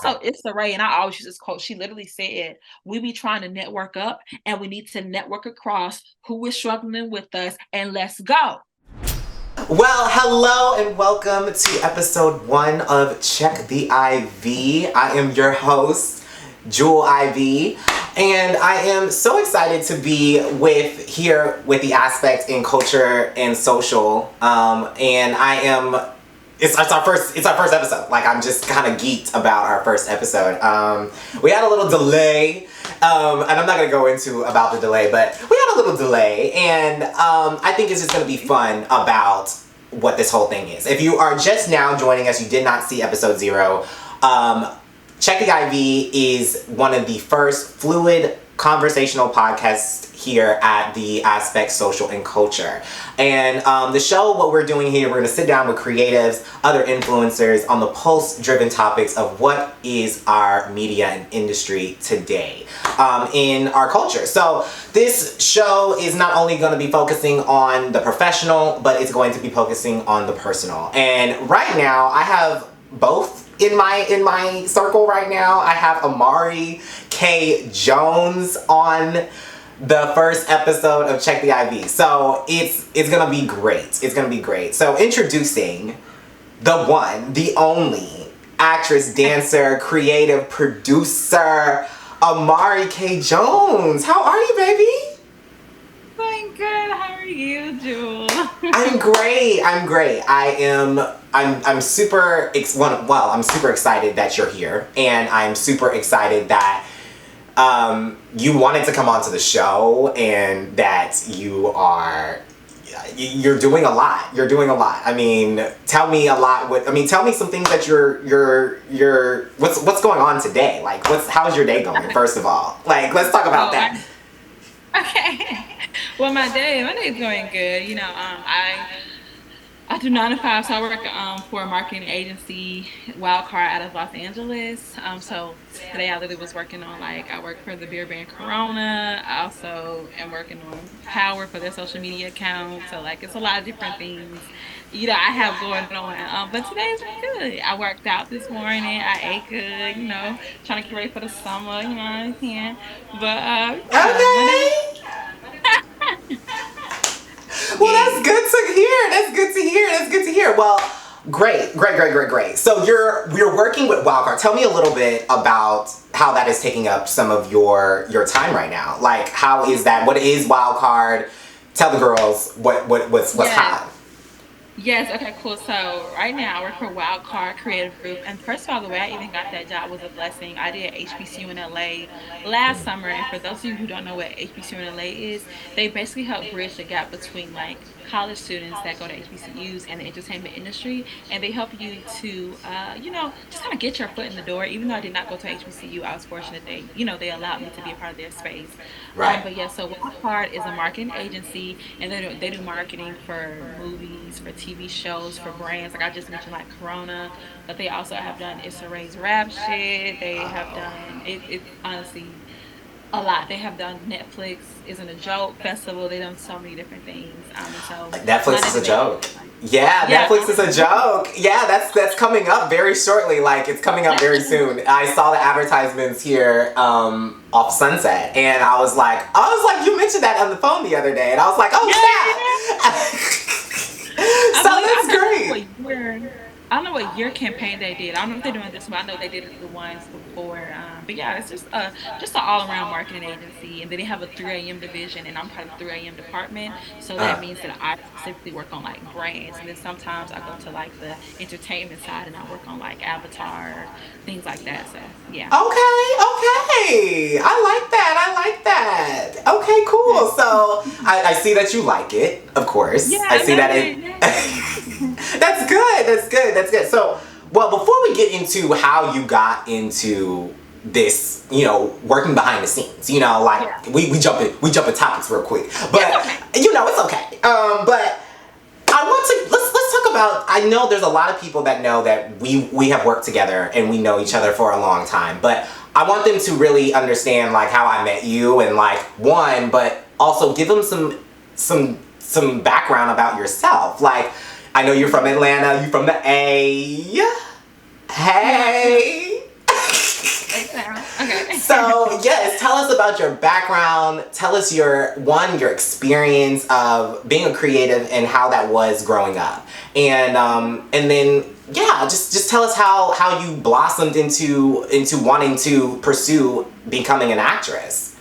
also Issa Rae, and I always use this quote. She literally said, "We be trying to network up, and we need to network across who is struggling with us, and let's go." Well, hello and welcome to episode 1 of Check the IV. I am your host, Jewel IV, and I am so excited to be here with the aspect in culture and social. And I am. It's our first episode. Like, I'm just kind of geeked about our first episode. We had a little delay. And I'm not going to go into about the delay, but we had a little delay, and I think it's just going to be fun about what this whole thing is. If you are just now joining us, you did not see episode 0, Check the IV is one of the first fluid conversational podcasts here at the Aspect Social and Culture. And the show, what we're doing here, we're going to sit down with creatives, other influencers on the pulse-driven topics of what is our media and industry today in our culture. So this show is not only going to be focusing on the professional, but it's going to be focusing on the personal. And right now, I have both in my circle right now. I have Amari K Jones on the first episode of Check the IV. So it's gonna be great. It's gonna be great. So introducing the one, the only actress, dancer, creative producer, Amari K Jones. How are you, baby? Doing good. How are you, Jewel? I'm great. I'm super I'm super excited that you're here, and I'm super excited that you wanted to come onto the show, and that you're doing a lot. You're doing a lot. I mean, tell me tell me some things that you're what's going on today? Like, how's your day going, first of all? Like, let's talk about that. Okay. Well, my day's going good. I do 9 to 5, so I work for a marketing agency, Wildcard, out of Los Angeles. So today I literally was working on, I work for the beer brand Corona. I also am working on Power for their social media account. So it's a lot of different things, I have going on. But today's been good. I worked out this morning. I ate good, trying to get ready for the summer, I can. But, Okay. Well, that's good to hear. That's good to hear. Well, great. So you're working with Wildcard. Tell me a little bit about how that is taking up some of your time right now. Like, how is that? What is Wildcard? Tell the girls what's hot. Yes, okay, cool. So right now I work for Wildcard Creative Group. And first of all, the way I even got that job was a blessing. I did HBCU in LA last summer. And for those of you who don't know what HBCU in LA is, they basically help bridge the gap between college students that go to HBCUs and the entertainment industry. And they help you to, just kind of get your foot in the door. Even though I did not go to HBCU, I was fortunate they allowed me to be a part of their space. Right. But yeah, so Wildcard is a marketing agency, and they do marketing for movies, for TV shows, for brands. Like I just mentioned, Corona, but they also have done Issa Rae's rap shit. They have done it honestly a lot. They have done Netflix Isn't a Joke Festival. They've done so many different things. So Netflix is a joke. Yeah, Netflix is a joke. Yeah, that's coming up very shortly. It's coming up very soon. I saw the advertisements here off Sunset, and I was like, you mentioned that on the phone the other day, and I was like, oh yeah. So that's great. I don't know what year campaign they did. I don't know if they're doing this, but I know they did it the ones before. But yeah, it's just an all-around marketing agency, and then they have a 3 a.m. division, and I'm part of the 3 a.m. department. So that means that I specifically work on brands, and then sometimes I go to the entertainment side, and I work on Avatar, things like that. So yeah. Okay. I like that. Okay, cool. So I see that you like it, of course. Yeah, I see that it. That's good. So, well, before we get into how you got into this, working behind the scenes, we jump in topics real quick, but it's okay. But I want to let's talk about. I know there's a lot of people that know that we have worked together and we know each other for a long time, but I want them to really understand how I met you and but also give them some background about yourself. I know you're from Atlanta. You're from the A. Hey. So yes, tell us about your background. Tell us your experience of being a creative and how that was growing up, and then yeah, just tell us how you blossomed into wanting to pursue becoming an actress.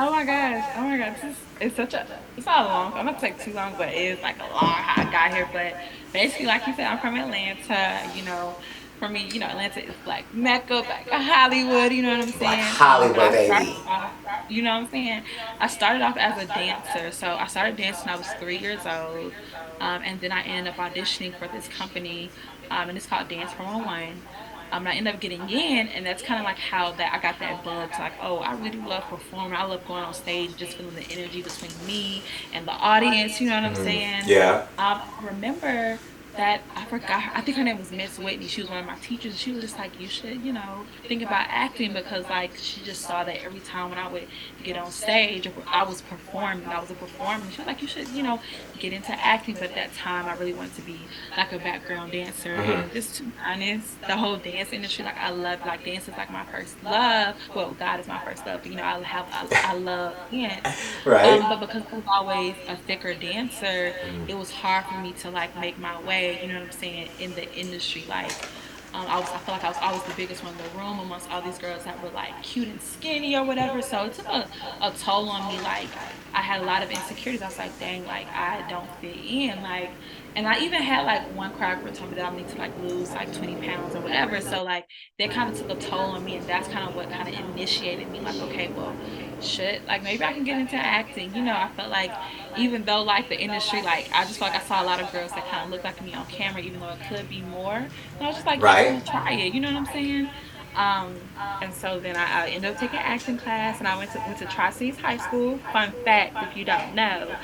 Oh my gosh. Oh my God. It's such a it's not long. I'm not to take too long, but it is like a long how I got here. But basically, like you said, I'm from Atlanta. For me, Atlanta is like Mecca, like a Hollywood, you know what I'm Like saying? But Hollywood, I started baby. off, you know what I'm saying? I started off as a dancer. So I started dancing when I was 3 years old. And then I ended up auditioning for this company, and it's called Dance 411. And I ended up getting in, and that's kind of like how that I got that bug to like, oh, I really love performing. I love going on stage, just feeling the energy between me and the audience. You know what I'm saying? Yeah. I remember that I forgot. I think her name was Miss Whitney. She was one of my teachers. She was just like, you should, think about acting because like she just saw that every time when I would get on stage, or I was performing, I was a performer. She was like, you should, get into acting. But at that time, I really wanted to be like a background dancer. And just to be honest, the whole dance industry, like I love, like dance is like my first love. Well, God is my first love, but I love dance. Right. But because I was always a thicker dancer, it was hard for me to like make my way, you know what I'm saying, in the industry. Like, I feel like I was always the biggest one in the room amongst all these girls that were like cute and skinny or whatever. So it took a toll on me. Like, I had a lot of insecurities. I was like, dang, like I don't fit in. Like, and I even had like one choreographer told me that I need to like lose like 20 pounds or whatever. So like that kind of took a toll on me, and that's kind of what kind of initiated me. Like, okay, well, shit, like maybe I can get into acting. I felt like even though like the industry, like I just felt like I saw a lot of girls that kind of looked like me on camera, even though it could be more. And I was just like, yeah, I'm Right. gonna try it. You know what I'm saying? And so then I ended up taking acting class, and I went to Tri Cities High School. Fun fact, if you don't know,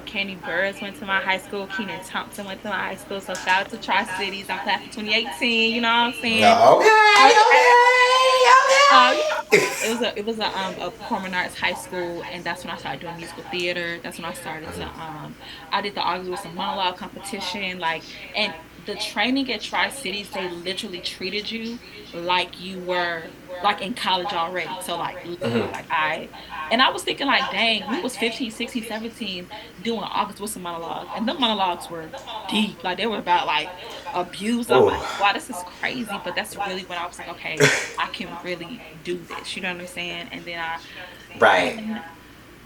Candy Burris went to my high school. Keenan Thompson went to my high school. So shout out to Tri Cities. I'm class of 2018. You know what I'm saying? Okay. Okay. You Okay. Okay. it was a performing arts high school, and that's when I started doing musical theater. That's when I started to I did the August Wilson monologue competition, like, and the training at Tri Cities, they literally treated you like you were like in college already. So like literally, like I was thinking like, dang, we was 15, 16, 17 doing August Wilson monologue, and the monologues were deep, like they were about like abuse. I'm Ooh. like, wow, this is crazy. But that's really when I was like, okay, I can really do this. You know what I'm saying? And Right. then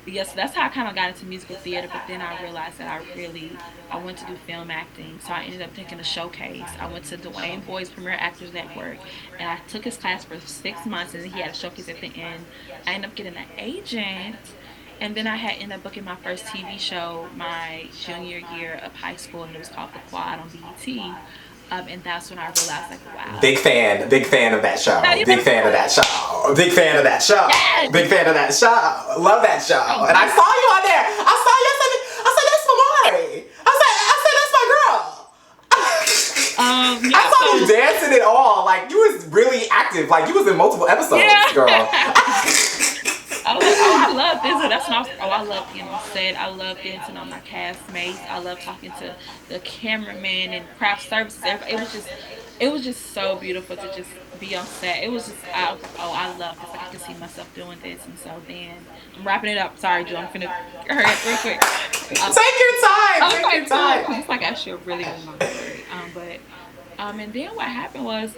yeah, so that's how I kind of got into musical theater. But then I realized that I wanted to do film acting. So I ended up taking a showcase. I went to Dwayne Boyd's Premier Actors Network, and I took his class for 6 months, and then he had a showcase at the end. I ended up getting an agent, and then I had ended up booking my first TV show my junior year of high school, and it was called The Quad on BET. And that's when I realized, like, wow. Big fan of that Now, show. Big fan of that show. Big fan of that show. yes, Big fan of that show. Love that show. oh, And I yes. saw you on there. I saw you. I said that's Amari. I said that's my girl. I Yeah, saw you so, dancing it all. Like you was really active. Like you was in multiple episodes, girl. yeah. I was like, oh, I love this. And that's when I was like, oh, I love being on set. I love dancing on my castmates. I love talking to the cameraman and craft services. It was just so beautiful to just be on set. I was like, oh, I love this. Like, I can see myself doing this. And so then I'm wrapping it up. Sorry, Joe. I'm finna hurry up real quick. Um, Take your time. Take okay, your cool. Because time. it's like actually a really, really long story. And then what happened was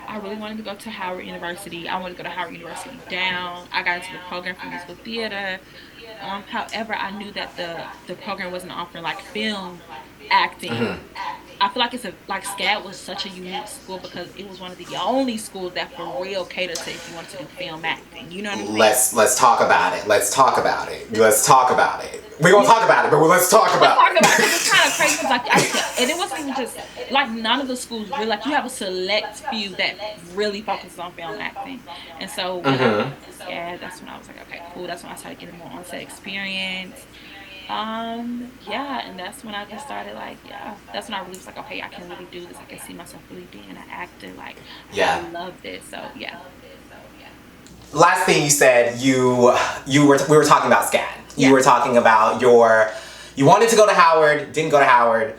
I really wanted to go to Howard University. I wanted to go to Howard University down. I got into the program for musical theater. However, I knew that the program wasn't offering like film acting. I feel like it's a like SCAD was such a unique school because it was one of the only schools that for real catered to if you wanted to do film acting. You know what I'm saying? Let's talk about it. Let's talk about it. Let's talk about it. We're gonna Yeah. talk about it, but let's talk Let's about talk it. about it because it's kind of crazy. 'Cause, like, and it wasn't even just like none of the schools really like you have a select few that really focuses on film acting. And so when I went to SCAD, that's when I was like, okay, cool. That's when I started getting more on-set experience. Yeah, and that's when I just started like, yeah, that's when I really was like, okay, I can really do this. I can see myself really being an actor. Like, I Yeah. love this. So yeah, Last thing you said, we were talking about SCAD. You yeah. were talking about you wanted to go to Howard, didn't go to Howard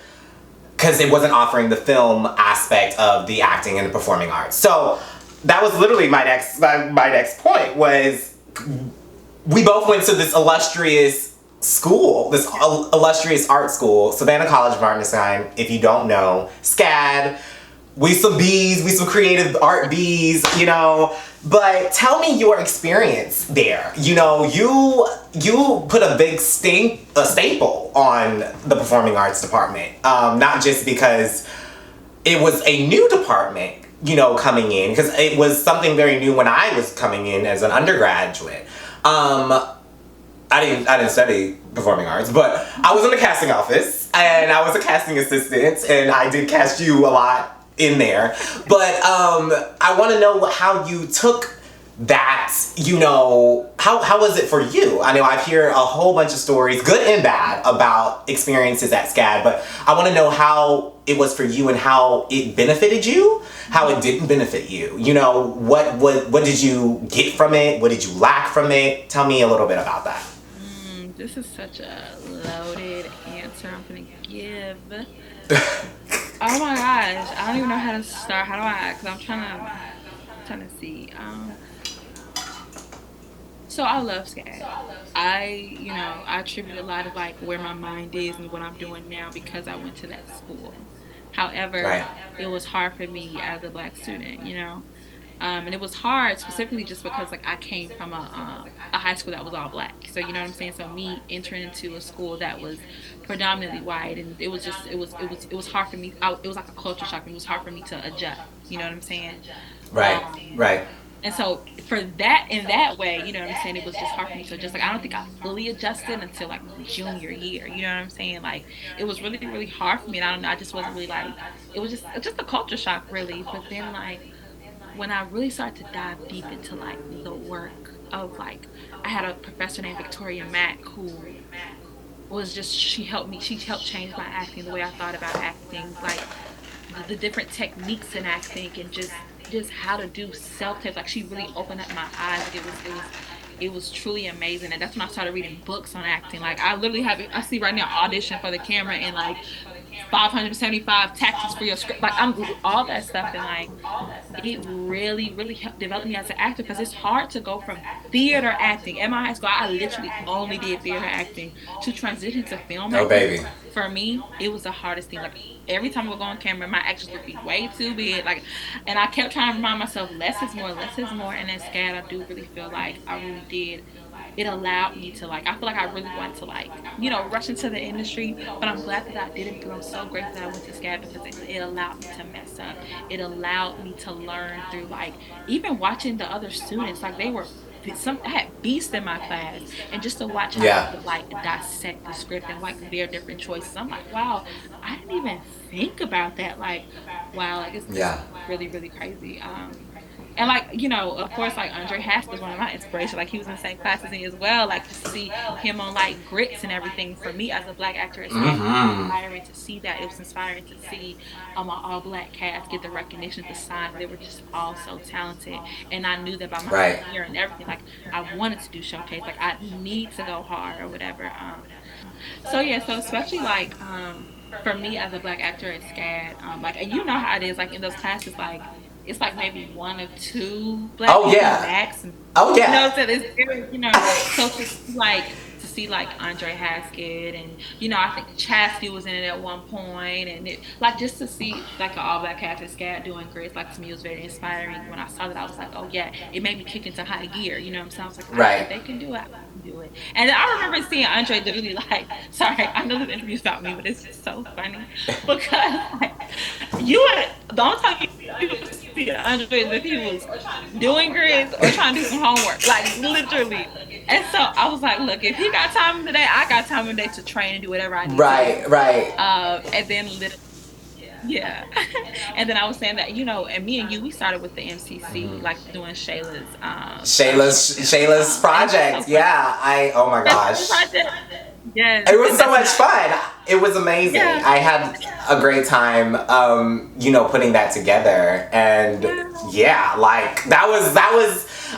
because it wasn't offering the film aspect of the acting and the performing arts. So that was literally my next point was we both went to this illustrious school, this illustrious art school, Savannah College of Art and Design. If you don't know, SCAD. We some bees, we some creative art bees, you know. But tell me your experience there. You know, you put a big a staple on the performing arts department. Not just because it was a new department, you know, coming in, because it was something very new when I was coming in as an undergraduate. I didn't study performing arts, but I was in the casting office and I was a casting assistant and I did cast you a lot in there. But I want to know how you took that, you know, how was it for you? I know I hear a whole bunch of stories, good and bad, about experiences at SCAD, but I want to know how it was for you and how it benefited you, how it didn't benefit you. You know, what did you get from it? What did you lack from it? Tell me a little bit about that. This is such a loaded answer I'm gonna give. Oh my gosh, I don't even know how to start. How do I? Because I'm trying to see. So I love SCAD. I attribute a lot of like where my mind is and what I'm doing now because I went to that school. However, Right. it was hard for me as a black student, and it was hard specifically just because like I came from a high school that was all black. So you know what I'm saying. So me entering into a school that was predominantly white, and it was hard for me. It was like a culture shock. It was hard for me to adjust. You know what I'm saying. Right. Um, Right. and so for that in that way, you know what I'm saying, it was just hard for me to adjust. Like I don't think I fully adjusted until like junior year. You know what I'm saying? Like it was really, really hard for me. And I don't know, I just wasn't really like it was just a culture shock really. But then like when I really started to dive deep into like the work of like I had a professor named Victoria Mack who was just she helped change my acting, the way I thought about acting, like the different techniques in acting and just how to do self tape. Like she really opened up my eyes. Like it was truly amazing. And that's when I started reading books on acting. Like I literally have I see right now audition for the camera and like 575 tactics for your script. Like I'm all that stuff and like it really, really helped develop me as an actor because it's hard to go from theater acting. At my high school, I literally only did theater acting to transition to film Oh acting. baby. For me, it was the hardest thing. Like every time I would go on camera, my actions would be way too big. Like, and I kept trying to remind myself, less is more, less is more. And as SCAD, I do really feel like I really did. It allowed me to like. I feel like I really want to like, rush into the industry. But I'm glad that I didn't because I'm so grateful that I went to SCAD because it allowed me to mess up. It allowed me to learn through like even watching the other students. Like they were I had beasts in my class, and just to watch how they Yeah. would like dissect the script and like their different choices, I'm like, wow, I didn't even think about that. Like, wow, like it's Yeah. really really crazy. And like of course, like Andre Haskell is one of my inspirations. Like he was in the same class as me as well. Like to see him on like Grits and everything for me as a black actor is scared. It was Mm-hmm. inspiring to see that. It was inspiring to see an all black cast get the recognition, the sign. They were just all so talented, and I knew that by my Right. senior and everything. Like I wanted to do showcase. Like I need to go hard or whatever. So yeah, so especially like for me as a black actor at SCAD, like and you know how it is, like in those classes, like it's like maybe one or two black Oh people yeah. max, and Oh yeah. so it's very, so to see like Andre Haskett and I think Chastity was in it at one point, and it like just to see like an all black cast at SCAD doing great, like to me it was very inspiring. When I saw that, I was like, oh yeah, it made me kick into high gear. You know what I'm saying? I was like, all right, if Right. they can do it, I can do it. And I remember seeing Andre literally like, sorry, I know this interview's about me, but it's just so funny because like you would the only time you would see Andre is if he was doing grades or trying to do some homework, like literally. And so I was like, look, if he got time today, I got time today to train and do whatever I need to Right. do. Right. And then yeah. And then I was saying that, and me and you, we started with the MCC, like doing Shayla's Shayla's and it was so project. fun. Yeah. Oh my That's the gosh. project. Yes, It was and so that's much when fun. It was amazing. yeah, I had a great time, putting that together. And yeah. yeah, like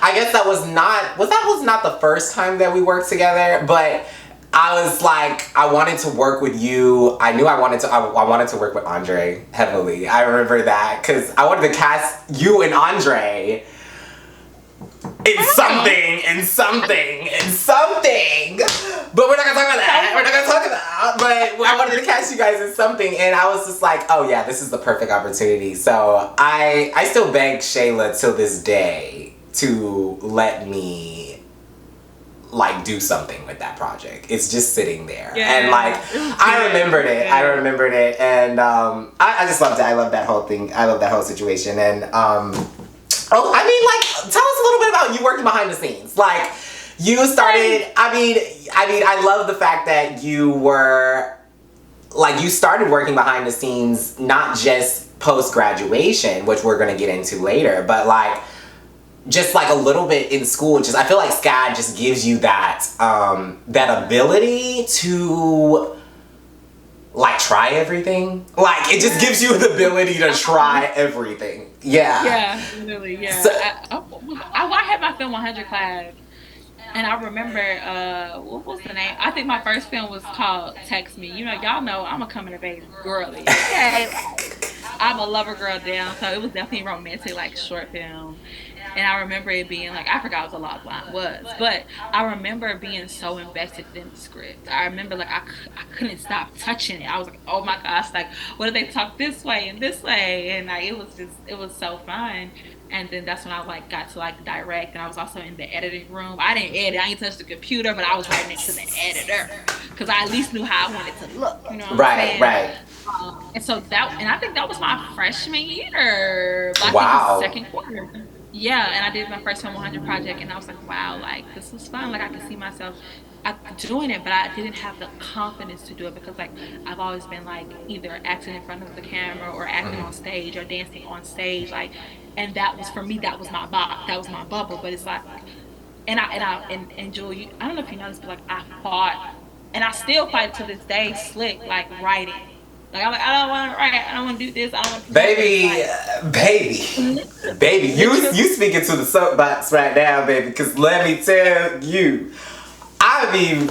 I guess that was not the first time that we worked together, but I was like, I wanted to work with you. I knew I wanted to work with Andre heavily. I remember that because I wanted to cast you and Andre in something, in something, in something. But we're not gonna talk about that. We're not gonna talk about. But I wanted to cast you guys in something, and I was just like, oh yeah, this is the perfect opportunity. So I still beg Shayla till this day to let me like do something with that project. It's just sitting there, and like I remembered it. I remembered it, and I just loved it. I love that whole thing. I love that whole situation, and oh, I mean, like, tell us a little bit about you working behind the scenes. Like, you started. I love the fact that you were, like, you started working behind the scenes, not just post graduation, which we're gonna get into later, but like, just like a little bit in school. Just I feel like SCAD just gives you that that ability to like try everything. Like it just gives you the ability to try everything. Yeah. Yeah, literally, yeah. So, I had my film 100 class, and I remember, what was the name? I think my first film was called Text Me. You know, y'all know I'm a coming of age girly. Okay, like, I'm a lover girl down, so it was definitely romantic, like short film. And I remember it being like, I forgot what the log line was, but I remember being so invested in the script. I remember like I couldn't stop touching it. I was like, oh my gosh, like what did they talk this way and this way? And like it was so fun. And then that's when I like got to like direct, and I was also in the editing room. I didn't edit, I didn't touch the computer, but I was right next to the editor because I at least knew how I wanted to look. You know what I'm saying? right. And I think that was my freshman year. But I think it was Wow. second quarter. Yeah, and I did my first film 100 project, and I was like, wow, like this was fun. Like I could see myself doing it, but I didn't have the confidence to do it because like I've always been like either acting in front of the camera or acting on stage or dancing on stage, like, and that was for me. That was my that was my bubble. But it's like, and Julie, I don't know if you know this, but like I fought, and I still fight to this day, slick like writing. Like I'm like I don't want to write. I don't want to do this. I don't want to present this. Baby, Like baby, literally. you speaking to the soapbox right now, baby. Because let me tell you, I mean,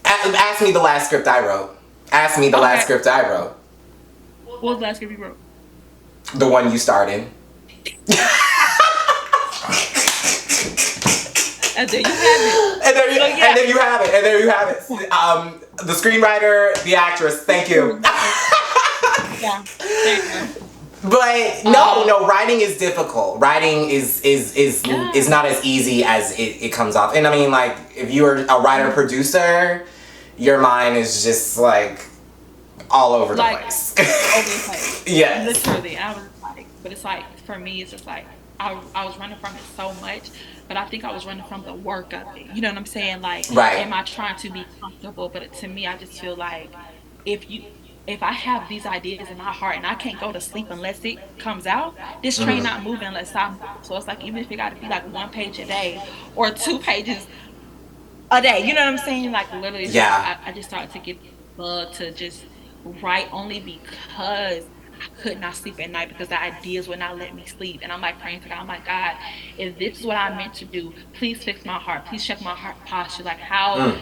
ask me the last script I wrote. Ask me the last Okay. script I wrote. What was the last script you wrote? The one you starred in. And there you have it. And there, So and yeah. there you have it. And there you have it. The screenwriter, the actress. Thank you. Yeah. There you go. But no, writing is difficult. Writing is not as easy as it comes off. And I mean, like, if you're a writer producer, your mind is just like all over the Like place. over the place. Yes. Literally. I was like, but it's like for me, it's just like I was running from it so much, but I think I was running from the work of it. You know what I'm saying? Like, Right. am I trying to be comfortable? But to me, I just feel like if you if I have these ideas in my heart and I can't go to sleep unless it comes out, this train not moving unless I move. So it's like even if it got to be like 1 page a day or 2 pages a day. You know what I'm saying? Like literally, it's just Yeah. I just started to get the bug to just write only because I could not sleep at night because the ideas would not let me sleep. And I'm like praying to God. I'm like, God, if this is what I'm meant to do, please fix my heart. Please check my heart posture. Like how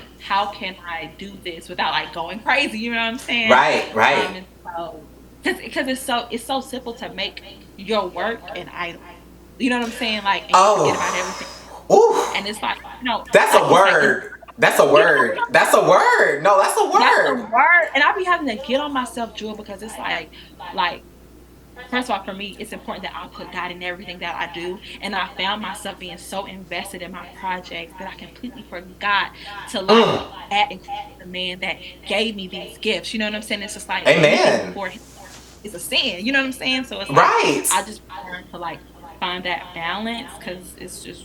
can I do this without like going crazy? You know what I'm saying? Right. And so because it's so simple to make your work an idol. You know what I'm saying? Like and you forget about everything. Oh. Ooh. And it's like, That's a like it's like word. That's a word. That's a word. No, that's a that's the word. word. And I be having to get on myself, Jewel, because it's like first of all, for me, it's important that I put God in everything that I do. And I found myself being so invested in my projects that I completely forgot to like add and the man that gave me these gifts. You know what I'm saying? It's just like anything Amen. before him is a sin. You know what I'm saying? So it's like Right. I just learned to like find that balance because it's just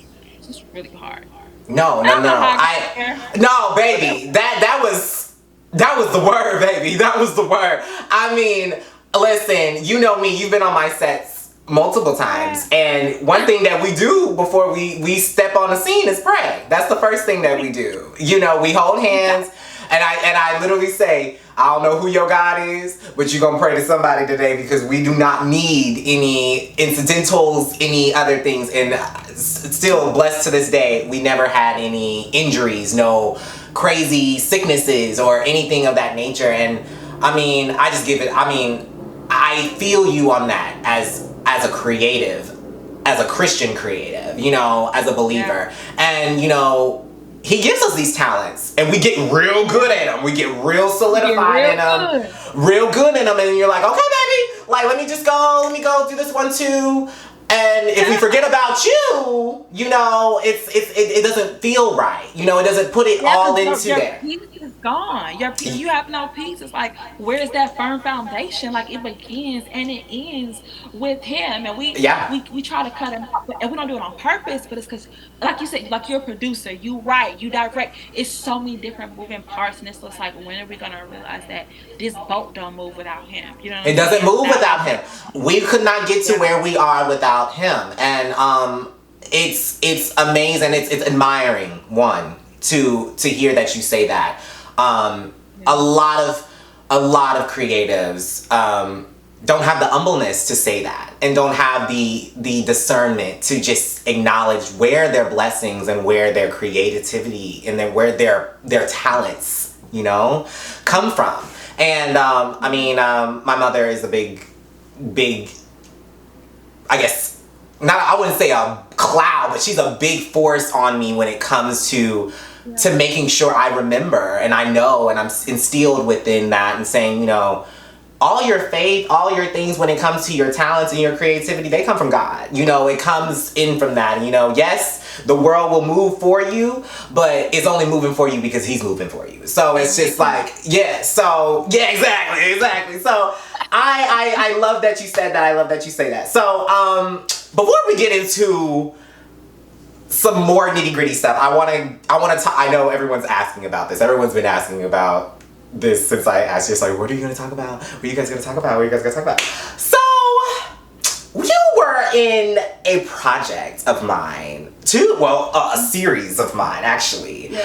really hard. No. I don't know how I got there. No, baby. That was the word, baby. That was the word. I mean, listen, you know me, you've been on my sets multiple times. And one thing that we do before we step on the scene is pray. That's the first thing that we do. You know, we hold hands and I literally say, I don't know who your God is, but you're gonna pray to somebody today because we do not need any incidentals, any other things. And still blessed to this day, we never had any injuries, no crazy sicknesses or anything of that nature. And I mean, I just give it. I mean, I feel you on that as a creative, as a Christian creative, you know, as a Yeah. believer. And, you know, he gives us these talents and we get real good at them. We get real You're solidified real in them, good. real good in them. And you're like, okay, baby, like, let me go do this one too. And if we forget about you, you know, it doesn't feel right. You know, it doesn't put it Yeah, all because into your there. peace is gone. You have no peace. It's like, where's that firm foundation? Like it begins and it ends with him. And we Yeah. we we try to cut him off, and we don't do it on purpose, but it's because, like you said, like you're a producer, you write, you direct. It's so many different moving parts, and it's just like, when are we gonna realize that this boat don't move without him? You know what I'm It doesn't saying? move That without like him. that. We could not get to Yeah. where we are without him. And it's amazing. It's admiring, one, to hear that you say that. Um Yeah. a lot of creatives don't have the humbleness to say that, and don't have the discernment to just acknowledge where their blessings and where their creativity and then where their talents, you know, come from. And I mean, my mother is a big, I guess, not, I wouldn't say a cloud, but she's a big force on me when it comes Yeah. to making sure I remember and I know, and I'm instilled within that, and saying, you know, all your faith, all your things when it comes to your talents and your creativity, they come from God. You know, it comes in from that. And, you know, yes, the world will move for you, but it's only moving for you because he's moving for you. So it's just like, yeah, so, yeah, exactly. So I love that you said that. I love that you say that. So, before we get into some more nitty gritty stuff, I know everyone's asking about this. Everyone's been asking about this since I asked you. It's like, what are you gonna talk about? What are you guys gonna talk about? What are you guys gonna talk about? So, you were in a project of mine, a series of mine actually, Yeah.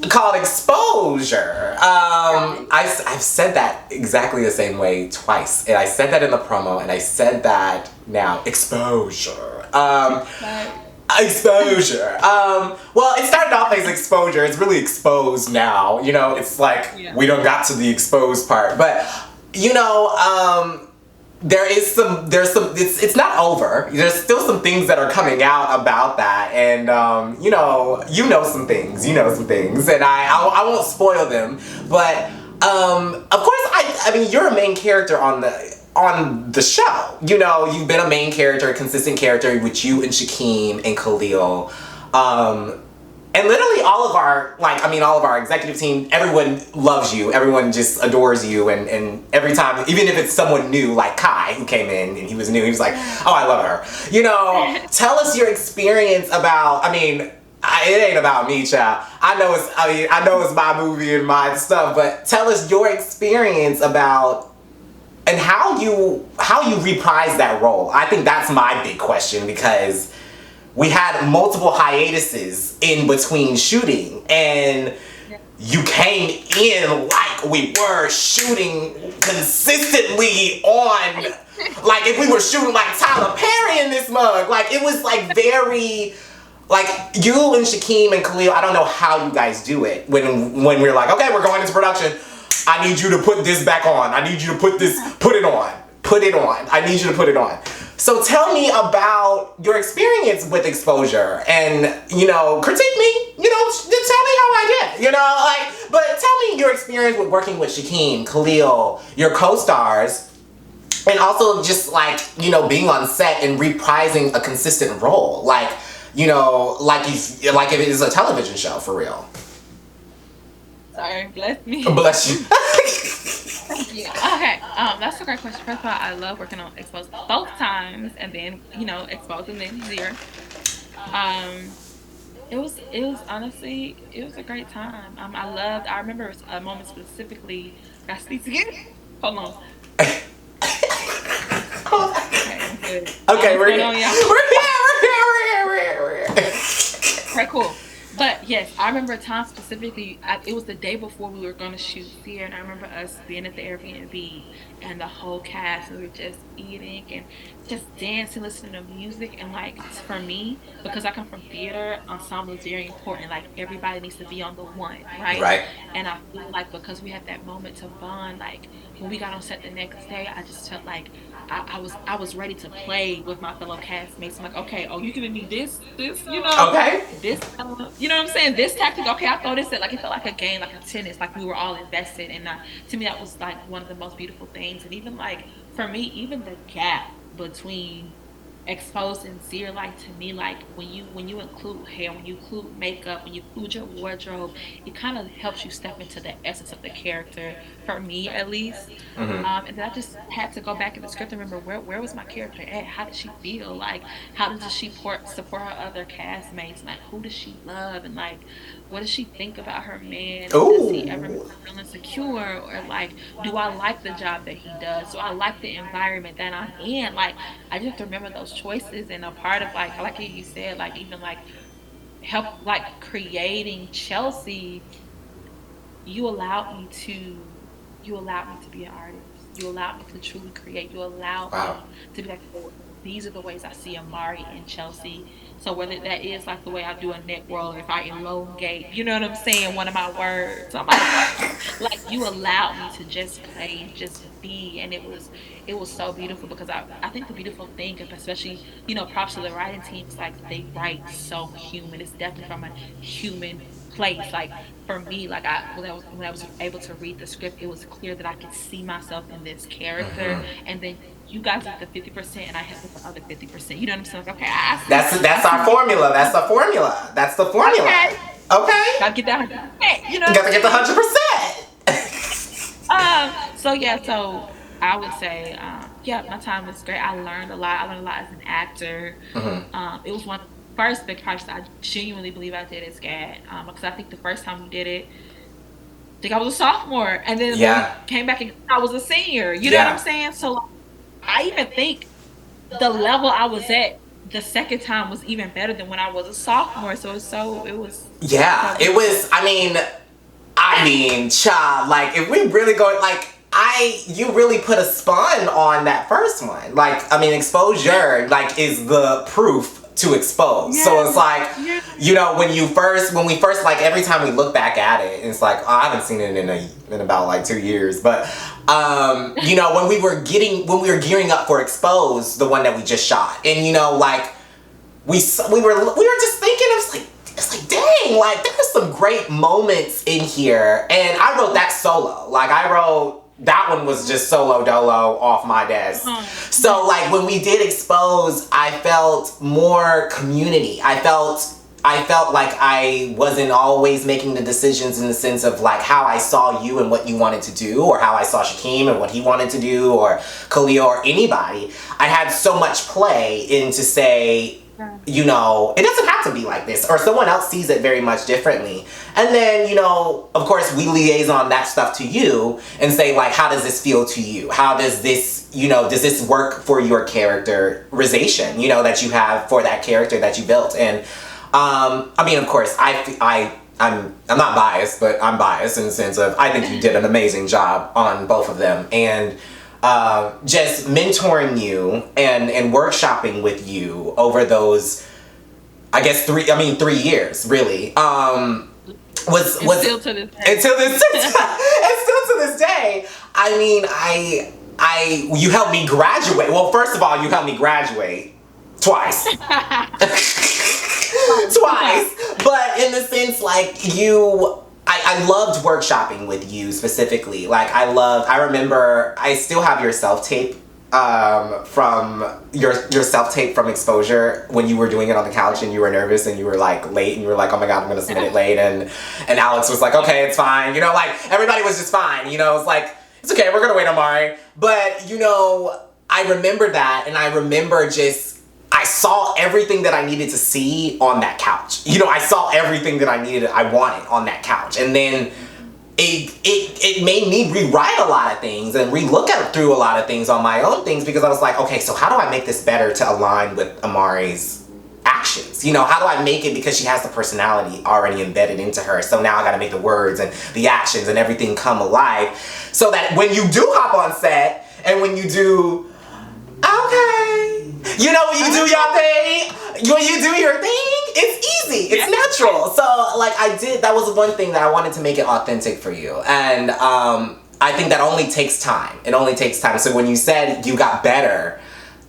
called Exposure. Right. I've said that exactly the same way twice, and I said that in the promo, and I said that now. Exposure. Right. Exposure. Well, it started off as exposure. It's really exposed now. You know, it's like Yeah. we don't got to the exposed part, but you know, it's not over. There's still some things that are coming out about that, and you know some things, and I won't spoil them, but of course, I mean, you're a main character on the show. You know, you've been a main character, a consistent character with you and Shakeem and Khalil. And literally all of our executive team, everyone loves you. Everyone just adores you. And every time, even if it's someone new, like Kai, who came in and he was new, he was like, oh, I love her. You know, tell us your experience about, it ain't about me, child. I know it's my movie and my stuff, but tell us your experience about and how you reprise that role. I think that's my big question, because we had multiple hiatuses in between shooting, and Yeah. you came in like we were shooting consistently on, like if we were shooting like Tyler Perry in this mug. Like it was like very, like you and Shakeem and Khalil, I don't know how you guys do it when we're like, okay, we're going into production. I need you to put this back on. I need you to put it on. Put it on. I need you to put it on. So tell me about your experience with Exposure, and, you know, critique me, you know, tell me how I did, you know, like, but tell me your experience with working with Shakeem, Khalil, your co-stars, and also just like, you know, being on set and reprising a consistent role, like, you know, like if it is a television show for real. Sorry, bless me. Bless you. Yeah. Okay. That's a great question. First of all, I love working on Exposed both times, and then Exposed and then Zero. Um, it was honestly, it was a great time. I remember a moment specifically. I speak again. Hold on. Okay, I'm good. Okay, What's we're going here. on, y'all? We're here. Okay, cool. But yes, I remember a time specifically. It was the day before we were going to shoot Fear, and I remember us being at the Airbnb and the whole cast. And we were just eating and just dancing, listening to music, and like for me, because I come from theater, ensemble is very important. Like everybody needs to be on the one, right? Right. And I feel like because we had that moment to bond, like when we got on set the next day, I just felt like I was ready to play with my fellow castmates. I'm like, okay, oh, you giving me this, Okay. this, you know what I'm saying? This tactic, okay, I throw this at, like, it felt like a game, like a tennis, like we were all invested. And to me, that was like one of the most beautiful things. And even like for me, even the gap between exposed and sear, like to me, like when you include hair, when you include makeup, when you include your wardrobe, it kind of helps you step into the essence of the character, for me at least. And then I just had to go back in the script and remember where was my character at? How did she feel? Like how does she support her other castmates? Like who does she love? And like what does she think about her man? And does he ever make Ooh. her feel insecure? Or like do I like the job that he does? Do I like the environment that I'm in? Like I just have to remember those choices. And a part of like you said, like even like help like creating Chelsea, you allowed me to you allowed me to be an artist. You allowed me to truly create. You allowed Wow. me to be like, "Oh, these are the ways I see Amari and Chelsea." So whether that is like the way I do a neck roll, or if I elongate, you know what I'm saying, one of my words. I'm like, what? Like you allowed me to just play and just be. And it was so beautiful because I think the beautiful thing, especially, props to the writing teams, like they write so human. It's definitely from a human place. Like for me, like when I was able to read the script, it was clear that I could see myself in this character. And then you guys with the 50% and I help with the other 50%. You know what I'm saying? Like, okay, I see, I That's see our my formula. That's the formula. That's the formula. okay. Okay. Gotta get that 100%. You know You what got I'm to get the saying? 100%. So yeah, so I would say, yeah, my time was great. I learned a lot. I learned a lot as an actor. It was one of the first big projects I genuinely believe I did as GAD. Because I think the first time we did it, I think I was a sophomore, and then when we Yeah. came back, I was a senior. You know what I'm Yeah. saying? So like, I even think the level I was at the second time was even better than when I was a sophomore. So it was Yeah. so It beautiful. was, child, like if we really go like you really put a spun on that first one. Like, Yeah, exposure like is the proof to expose. So yeah, it's like, yeah. when we first like every time we look back at it, it's like, oh, I haven't seen it in about like 2 years. But when we were gearing up for Expose, the one that we just shot, and like we were just thinking, it's like dang, like there's some great moments in here, and I wrote that solo. Like I wrote that one was just solo dolo off my desk. Oh, So like when we did Expose, I felt more community. I felt like I wasn't always making the decisions in the sense of like how I saw you and what you wanted to do, or how I saw Shaquem and what he wanted to do, or Khalil or anybody. I had so much play in to say, yeah. it doesn't have to be like this, or someone else sees it very much differently. And then, of course, we liaison that stuff to you and say, like, how does this feel to you? How does this work for your characterization, that you have for that character that you built? And, of course, I'm not biased, but I'm biased in the sense of I think you did an amazing job on both of them. And just mentoring you and workshopping with you over those, I guess 3 years really, And was still to this day. until this and still to this day. You helped me graduate. Well, first of all, you helped me graduate twice. Right. Twice, but in the sense like I loved workshopping with you specifically. Like I remember I still have your self tape from your self tape from Exposure when you were doing it on the couch and you were nervous and you were like late and you were like, oh my god, I'm gonna submit it late, and Alex was like, okay, it's fine, like everybody was just fine, it's like, it's okay, we're gonna wait, Amari. But I remember that, and I remember just I saw everything that I needed to see on that couch. I saw everything that I wanted on that couch. And then it made me rewrite a lot of things and relook through a lot of things on my own things, because I was like, okay, so how do I make this better to align with Amari's actions. How do I make it, because she has the personality already embedded into her. So now I got to make the words and the actions and everything come alive, so that when you do hop on set and when you do, okay, when you do your thing, when you do your thing, it's easy, it's natural. So that was one thing that I wanted to make it authentic for you. And I think that only takes time. It only takes time. So when you said you got better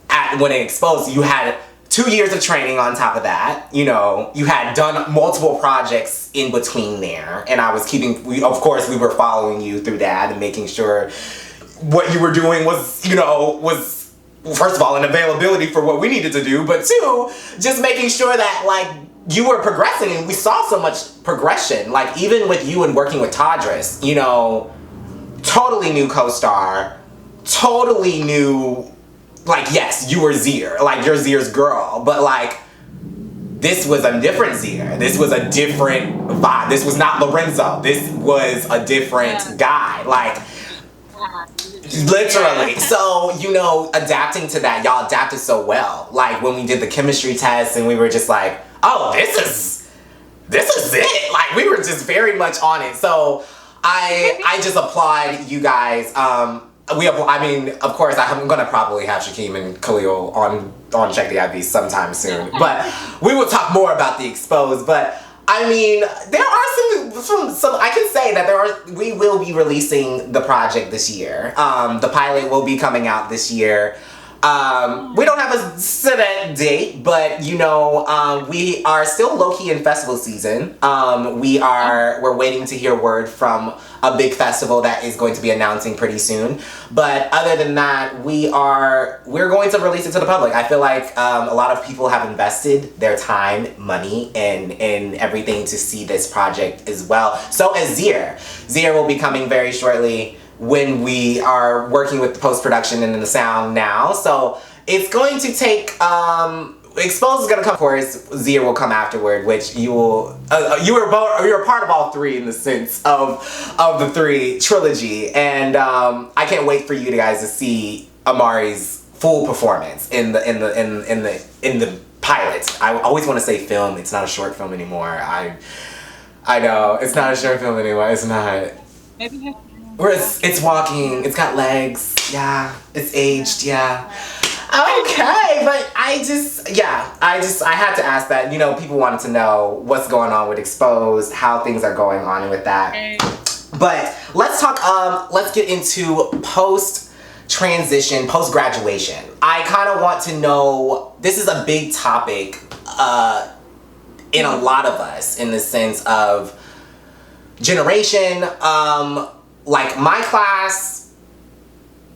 at when it exposed, you had 2 years of training on top of that. You had done multiple projects in between there, and I was of course we were following you through that and making sure what you were doing was first of all an availability for what we needed to do, but two, just making sure that you were progressing, and we saw so much progression. Even with you and working with Tadris, totally new co-star, totally new. Yes, you were Zier. You're Zier's girl. But, this was a different Zier. This was a different vibe. This was not Lorenzo. This was a different guy. Literally. So, adapting to that, y'all adapted so well. When we did the chemistry test and we were just oh, this is it. We were just very much on it. So, I just applaud you guys. Of course, I'm gonna probably have Shakeem and Khalil on Check the IV sometime soon. But we will talk more about the Exposed. But there are some. I can say that we will be releasing the project this year. The pilot will be coming out this year. We don't have a set date, but we are still low-key in festival season. We're waiting to hear word from a big festival that is going to be announcing pretty soon. But other than that, we're going to release it to the public. I feel like a lot of people have invested their time, money, and everything to see this project as well. So as Zier. Zier will be coming very shortly, when we are working with the post-production and the sound now. So it's going to take, Exposed is going to come, of course, Zier will come afterward, which you're a part of all three in the sense of the three trilogy. And I can't wait for you guys to see Amari's full performance in the pilot. I always want to say film. It's not a short film anymore. I know, it's not a short film anymore. It's not. Maybe It's walking, it's got legs, yeah, it's aged, yeah. Okay, but I had to ask that. People wanted to know what's going on with Exposed, how things are going on with that. But let's get into post-transition, post-graduation. I kind of want to know, this is a big topic in a lot of us, in the sense of generation. My class,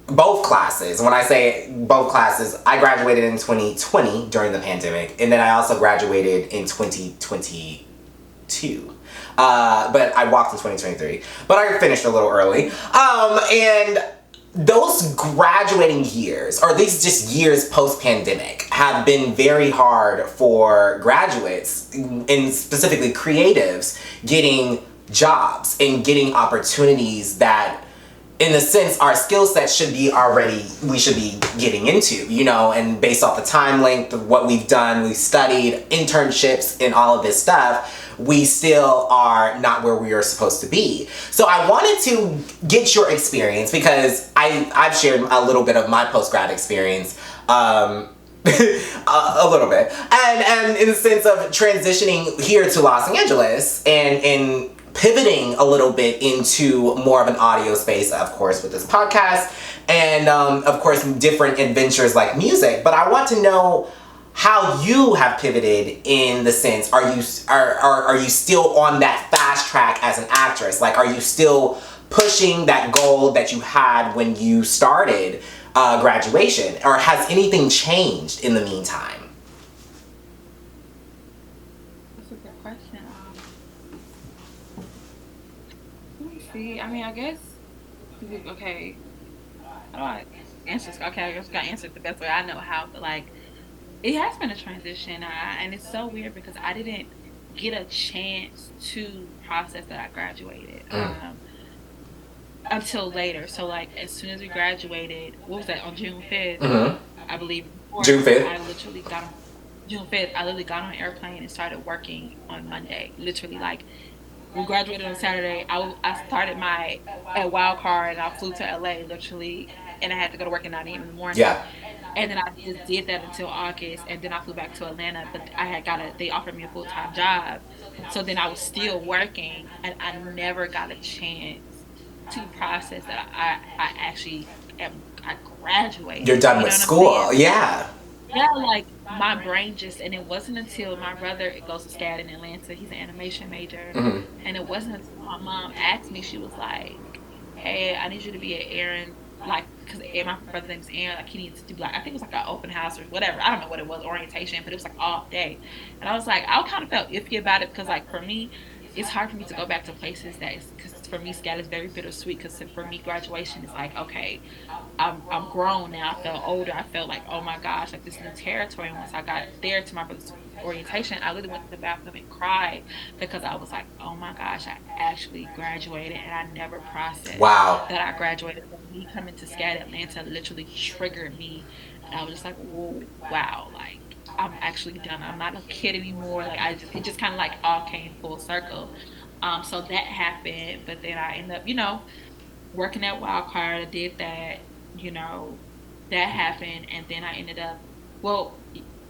both classes, when I say both classes, I graduated in 2020 during the pandemic, and then I also graduated in 2022. But I walked in 2023. But I finished a little early. And those graduating years, or these just years post-pandemic, have been very hard for graduates, and specifically creatives, getting jobs and getting opportunities that, in a sense, our skill set we should be getting into, and based off the time length of what we've done, we've studied, internships, and all of this stuff, we still are not where we are supposed to be. So I wanted to get your experience, because I've shared a little bit of my post-grad experience, a little bit, and in the sense of transitioning here to Los Angeles and pivoting a little bit into more of an audio space, of course, with this podcast, and of course different adventures like music. But I want to know how you have pivoted, in the sense, are you still on that fast track as an actress? Are you still pushing that goal that you had when you started graduation, or has anything changed in the meantime? that's a good question. Let me see. I guess, okay, how do I answer this? Okay, I guess I got to answer it the best way I know how, but it has been a transition, and it's so weird because I didn't get a chance to process that I graduated until later. So as soon as we graduated, what was that, on June 5th? Mm-hmm. I believe. June 5th. I literally got June 5th, I literally got on an airplane and started working on Monday. Literally, like we graduated on Saturday. I started my at Wild Card and I flew to LA literally, and I had to go to work at 9 a.m. in the morning. Yeah. And then I just did that until August, and then I flew back to Atlanta. But they offered me a full-time job, so then I was still working, and I never got a chance to process that I actually I You're graduated. done You with know what I'm saying? school. Yeah. Yeah, like my brain just, and it wasn't until my brother goes to SCAD in Atlanta, he's an animation major, Hmm. and it wasn't until my mom asked me, she was like, "Hey, I need you to be at Aaron, like, because my brother's name is Aaron, like, he needs to do, like, I think it was like an open house or whatever. I don't know what it was, orientation, but it was like all day." And I was like, I kind of felt iffy about it because, like, for me, it's hard for me to go back to places that is, because for me, SCAD is very bittersweet because for me, graduation is like, okay, I'm grown now. I felt older. I felt like, oh my gosh, like this new territory. And once I got there to my brother's orientation, I literally went to the bathroom and cried because I was like, oh my gosh, I actually graduated and I never processed Wow. that I graduated. So me coming to SCAD Atlanta literally triggered me. And I was just like, whoa, wow, like I'm actually done. I'm not a kid anymore. Like it just kind of like all came full circle. So that happened, but then I ended up, working at Wildcard. I did that, you know, that happened, and then I ended up. Well,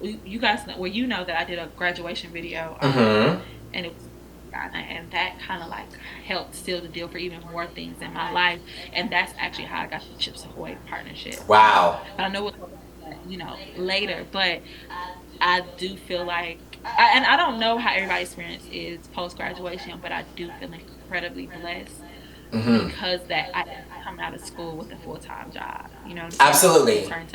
you guys know, well, you know that I did a graduation video, Hmm. and it was Ghana, and that kind of like helped seal the deal for even more things in my life, and that's actually how I got the Chips Ahoy partnership. Wow. But I know we'll talk about that, later. But I do feel like, and I don't know how everybody's experience is post graduation, but I do feel incredibly blessed Hmm. because that I come out of school with a full-time job. You know what I'm saying? I was an Absolutely. intern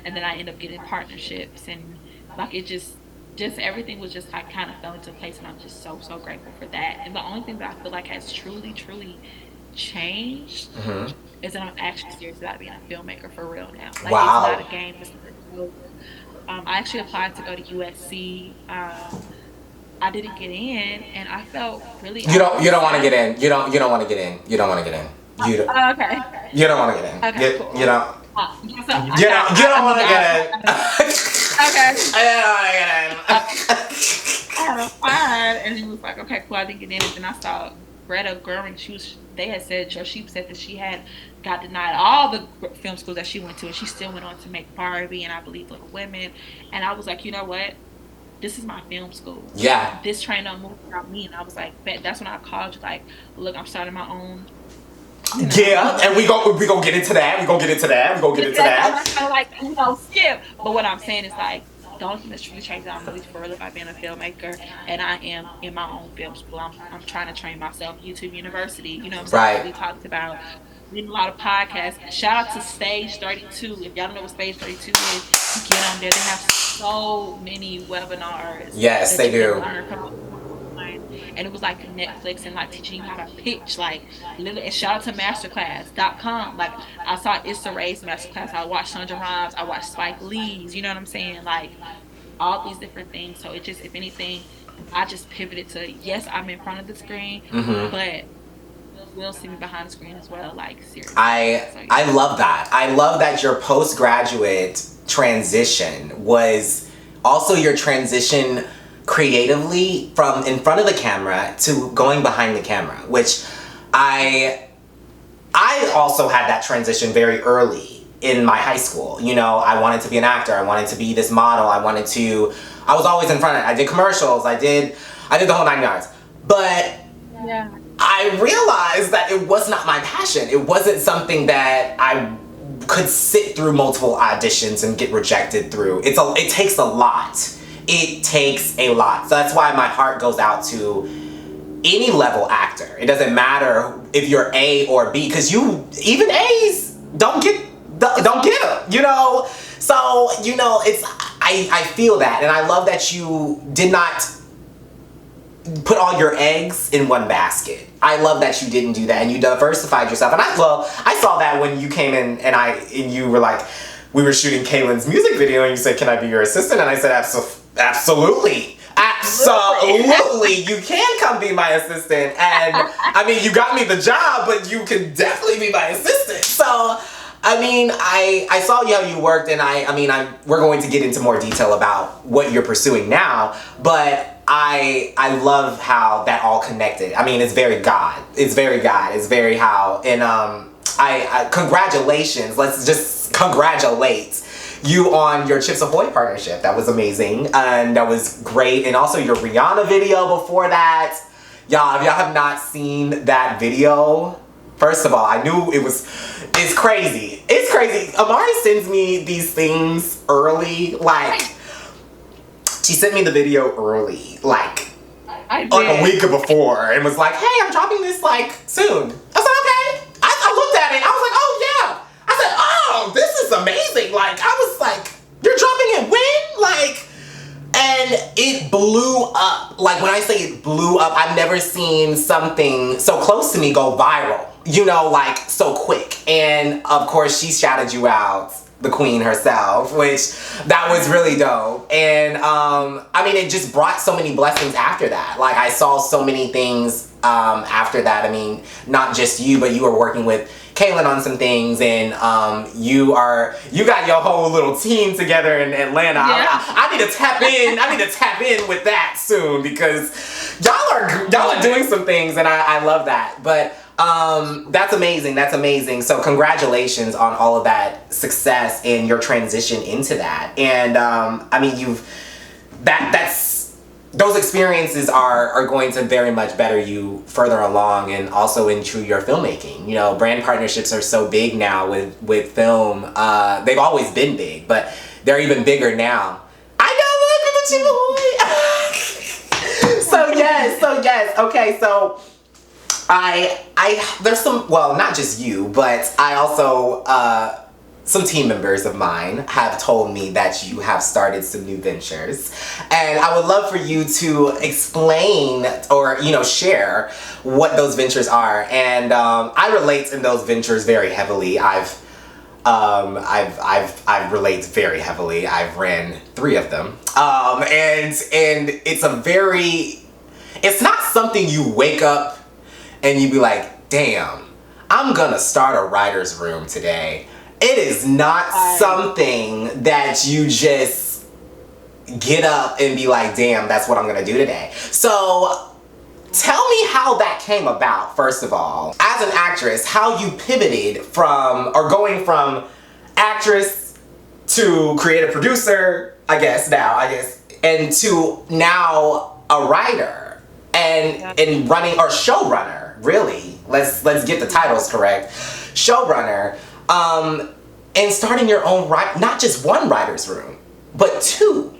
and then I end up getting partnerships and like it just everything was just like kind of fell into place and I'm just so grateful for that. And the only thing that I feel like has truly changed Hmm. is that I'm actually serious about being a filmmaker for real now. Like it's not a Wow. game, it's not a joke. I actually applied to go to USC. I didn't get in and I felt really You I don't. felt You don't want to sad. get in. You don't want to get in. You don't want to get in. You don't. Oh, okay. You don't want to get in. Okay, cool. You don't. Yeah, so I got, You don't I want mean, to get in. okay. You don't want to get Uh, I had applied, and he was like, "Okay, cool." I didn't get in, and then I saw Greta Gerwig. They had said, or she said that she had got denied all the film schools that she went to, and she still went on to make Barbie and I believe Little Women. And I was like, you know what? This is my film school. in. Yeah. This train don't move without me. And I was like, bet that's when I called you. Like, look, I'm starting my own. Yeah, and Movie. we gonna get into that. We gonna get into that. We gonna get into That's why I'm that. not trying to like, skip. But what I'm saying is like the only thing that's truly changed that I'm really for real about being a filmmaker and I am in my own film school. I'm trying to train myself, YouTube University, you know what I'm saying? Like Right. we talked about reading a lot of podcasts. Shout out to Stage 32. If y'all don't know what Stage 32 is, get on there. They have so many webinars Yes, that they you can do. learn from online. And it was like Netflix and like teaching you how to pitch, like literally. And shout out to masterclass.com. Like I saw Issa Rae's masterclass. I watched Sandra Rhimes. I watched Spike Lee's. You know what I'm saying? Like all these different things. So it just, if anything, I just pivoted to yes, I'm in front of the screen, Hmm. but will see me behind the screen as well. Like seriously. I So I yeah. love that. I love that your postgraduate transition was also your transition creatively from in front of the camera to going behind the camera, which I I also had that transition very early in my high school. You know, I wanted to be an actor. I wanted to be this model. I was always in front of it. I did commercials. I did the whole 9 yards. But Yeah. I realized that it was not my passion. It wasn't something that I could sit through multiple auditions and get rejected through. It takes a lot. It takes a lot. So that's why my heart goes out to any level actor. It doesn't matter if you're A or B, because even A's don't get them. You know, so I feel that, and I love that you did not put all your eggs in one basket. I love that you didn't do that and you diversified yourself. And I saw that when you came in and you were like, we were shooting Kaylin's music video and you said, "Can I be your assistant?" And I said, absolutely. Absolutely, you can come be my assistant. And I mean, you got me the job, but you can definitely be my assistant. So I mean, I saw how you worked, and I mean, we're going to get into more detail about what you're pursuing now, but I love how that all connected. I mean, it's very God. It's very God. It's very how, and I congratulations. Let's just congratulate you on your Chips Ahoy partnership. That was amazing, and that was great, and also your Rihanna video before that. Y'all, if y'all have not seen that video, first of all, I knew it's crazy. It's crazy. Amari sends me these things early. Like, she sent me the video early, like a week before, and was like, hey, I'm dropping this, like, soon. I said, okay. I looked at it. I was like, oh, yeah. I said, oh, this is amazing. Like, I was like, you're dropping it when? Like, and it blew up. Like, when I say it blew up, I've never seen something so close to me go viral. You know, like, so quick. And, of course, she shouted you out, the queen herself, which, that was really dope. And, I mean, it just brought so many blessings after that. Like, I saw so many things after that. I mean, not just you, but you were working with Kaylin on some things, and you got your whole little team together in Atlanta. Yeah. I need to tap in. I need to tap in with that soon, because y'all are doing some things, and I love that. But that's amazing. That's amazing. So congratulations on all of that success and your transition into that. And I mean, that's those experiences are going to very much better you further along, and also into your filmmaking. You know, brand partnerships are so big now with film. They've always been big, but they're even bigger now. I know, look at the so yes. Okay, so I there's some, well, not just you, but I also some team members of mine have told me that you have started some new ventures, and I would love for you to explain, or, you know, share what those ventures are. And I relate in those ventures very heavily. I've relate very heavily. I've ran 3 of them, and it's not something you wake up and you be like, damn, I'm gonna start a writer's room today. It is not something that you just get up and be like, damn, that's what I'm gonna do today. So tell me how that came about, first of all. As an actress, how you pivoted from, or going from actress to creative producer, I guess, and to now a writer and running, or showrunner, really. Let's get the titles correct. Showrunner. And starting your own not just one writer's room, but 2.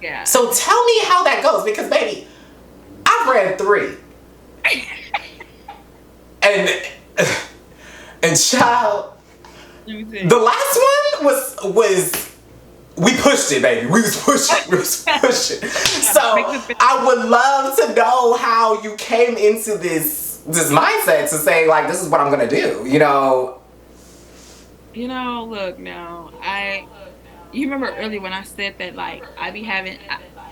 Yeah. So tell me how that goes, because baby, I've read 3. and child, the last one was we pushed it, baby. We was pushing. So I would love to know how you came into this mindset to say, like, this is what I'm gonna do, you know. You know, look, now, you remember earlier when I said that, like, I be having,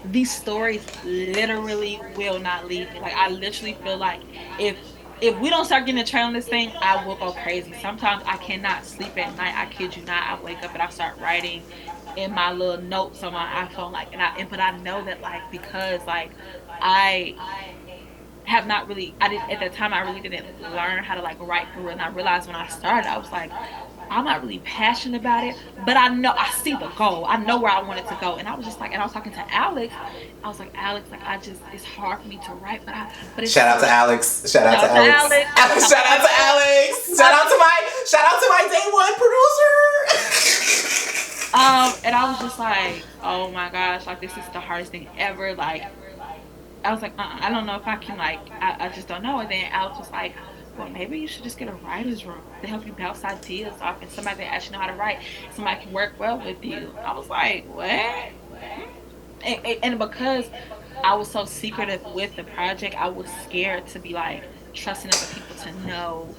these stories literally will not leave me. Like, I literally feel like if we don't start getting a trail on this thing, I will go crazy. Sometimes I cannot sleep at night. I kid you not. I wake up and I start writing in my little notes on my iPhone, like, but I know that, like, because, like, I have not really, I didn't, at that time, I really didn't learn how to, like, write for real. And I realized when I started, I was like, I'm not really passionate about it, but I know, I see the goal. I know where I want it to go. And I was just like, and I was talking to Alex. I was like, Alex, like, it's hard for me to write, but it's shout out to Alex. Shout out to Alex. Shout out to Alex. Shout out to my day one producer. And I was just like, oh my gosh, like, this is the hardest thing ever. Like, I was like, I don't know if I can, like, I just don't know. And then Alex was like, well, maybe you should just get a writer's room to help you bounce ideas off, and somebody that actually know how to write, somebody can work well with you. I was like, what? And because I was so secretive with the project, I was scared to be like trusting other people to know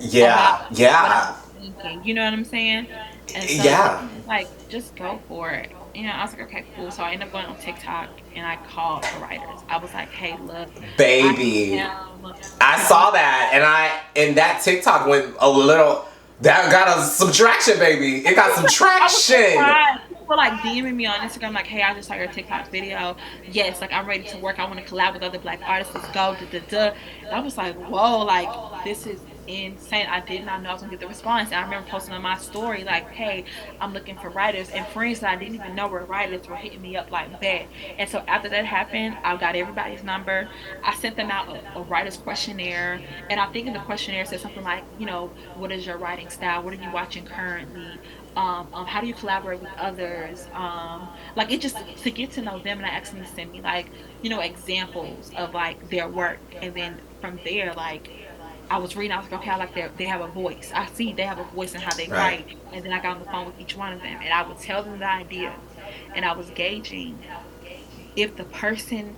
Yeah, about yeah, what I'm thinking. You know what I'm saying? And so yeah. like, just go for it. You know, I was like, okay, cool. So I ended up going on TikTok and I called the writers. I was like, hey, look, Baby, I am I saw that, and that TikTok went a little That got some traction, baby. It got some I was traction. surprised. People like DMing me on Instagram, like, "Hey, I just saw your TikTok video. Yes, like I'm ready to work. I want to collab with other Black artists. Let's go." Da, da, da. And I was like, "Whoa, like this is insane." I did not know I was gonna get the response. And I remember posting on my story, like, "Hey, I'm looking for writers," and friends that I didn't even know were writers were hitting me up like that. And so after that happened, I got everybody's number. I sent them out a writer's questionnaire, and I think in the questionnaire said something like, what is your writing style? What are you watching currently? How do you collaborate with others? Like it just to get to know them, and I asked them to send me like, examples of like their work, and then from there, like I was reading, I was like, okay, I like they have a voice. I see they have a voice in how they Right. write, and then I got on the phone with each one of them, and I would tell them the idea, and I was gauging if the person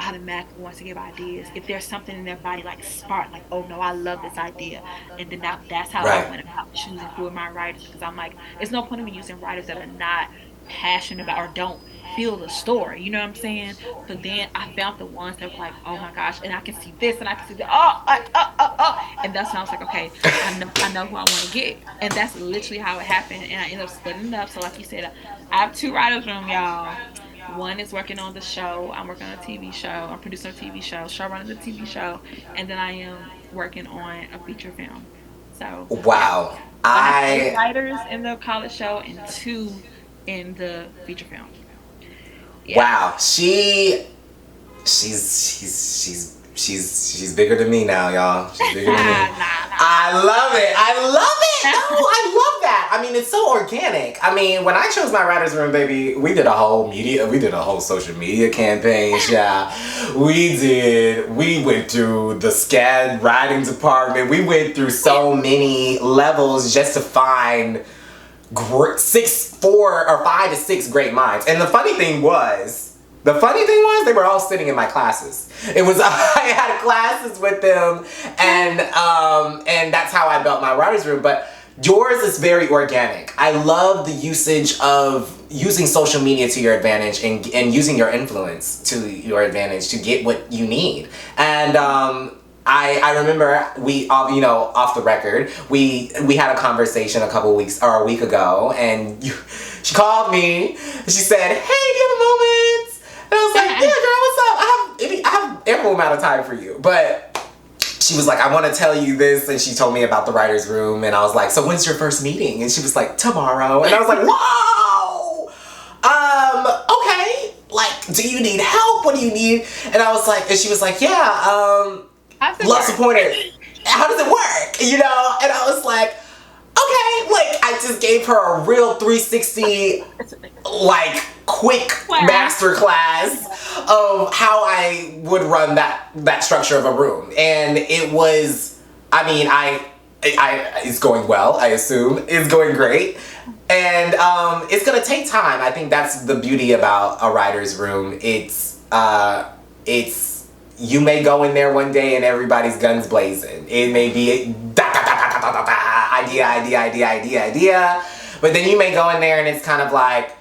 automatically wants to give ideas. If there's something in their body like spark, like, oh no, I love this idea. And then that's how I Right. went about choosing who are my writers, because I'm like, there's no point in me using writers that are not passionate about or don't feel the story. You know what I'm saying? So then I found the ones that were like, oh my gosh, and I can see this and I can see that. And that's when I was like, okay, I know who I want to get. And that's literally how it happened. And I ended up splitting it up. So like you said, I have two writers room, y'all. One is working on the show. I'm working on a TV show. I'm producing a TV show, showrunning the TV show, and then I am working on a feature film. So yeah, Wow. so I have three I writers in the college show and two in the feature film. Yeah. wow. She's bigger than me now, y'all. She's bigger than me. Nah. I love it. I love it. No, I love that. I mean, it's so organic. I mean, when I chose my writers room, baby, we did a whole social media campaign. Yeah, we went through the SCAD writing department. We went through so many levels just to find four or five to six great minds. And the funny thing was, they were all sitting in my classes. It was I had classes with them, and that's how I built my writers room. But yours is very organic. I love the usage of using social media to your advantage and using your influence to your advantage to get what you need. And I remember we all, off the record, we had a conversation a couple weeks or a week ago, and she called me and she said, "Hey, do you have a moment?" And I was like, "Yeah, girl, what's up? I have ample amount of time for you." But she was like, "I want to tell you this," and she told me about the writer's room, and I was like, "So when's your first meeting?" And she was like, "Tomorrow." And I was like, "Whoa! Okay. Like, do you need help? What do you need?" And I was like, and she was like, "Yeah, How's it love work? supporter. How does it work?" And I was like, "Okay." Like, I just gave her a real 360, like, quick Class. master class of how I would run that structure of a room. And it was, I mean, it's going well, I assume. It's going great. And it's gonna take time. I think that's the beauty about a writer's room. It's you may go in there one day and everybody's guns blazing. It may be idea. But then you may go in there and it's kind of like,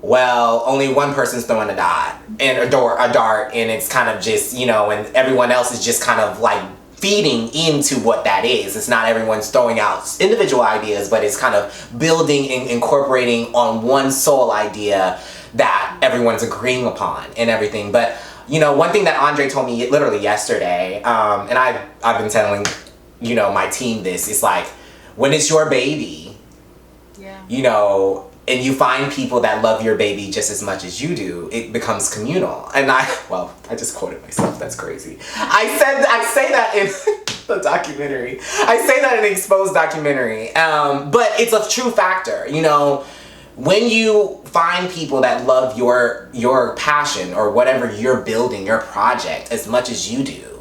well, only one person's throwing a dot and a dart, and it's kind of just, and everyone else is just kind of like feeding into what that is. It's not everyone's throwing out individual ideas, but it's kind of building and incorporating on one sole idea that everyone's agreeing upon and everything. But one thing that Andre told me literally yesterday, and I've been telling my team this, is like, when it's your baby, Yeah. and you find people that love your baby just as much as you do, it becomes communal. And I just quoted myself. That's crazy. I say that in the documentary. I say that in the Exposed documentary. But it's a true factor. When you find people that love your passion or whatever you're building, your project, as much as you do,